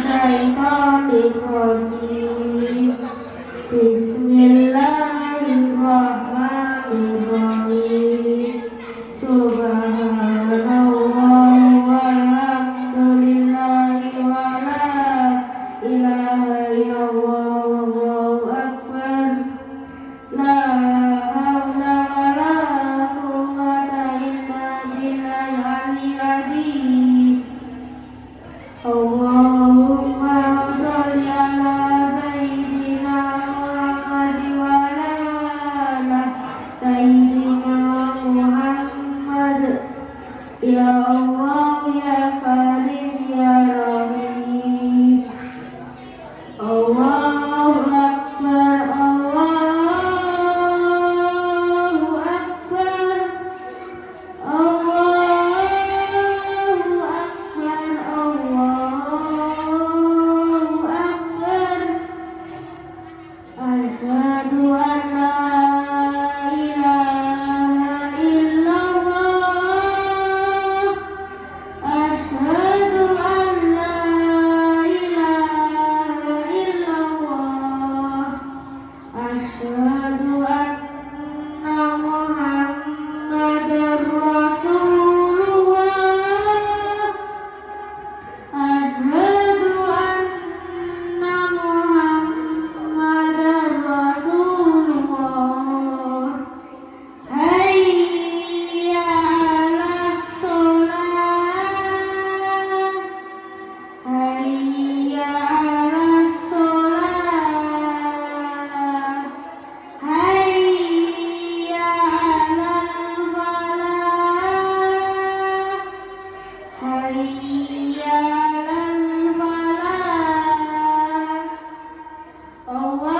Syaitonirrajim. Bismillahirrahmanirrahim. Subhanallah walhamdulillahi wa la ilaha illallah wallahu akbar. La haula wa la quwwata illa billahil aliyyil azim. Allahumma sholli ala sayyidina Muhammad wa ala ali sayyidina Muhammad. Ya Allah ya Karim ya Rahim. Allahu Akbar, Allahu Akbar, Allahu Akbar, Allahu Akbar. Asyhadu an la ilaha illallah. Asyhadu an la ilaha illallah. Asyhadu anna Muhammadar Rasulullah. Asyhadu anna Muhammadar Rasulullah. Hayya 'alas shalah. Hayya 'alas shalah. Hayya 'alal falah. Hayya 'alal falah. Allah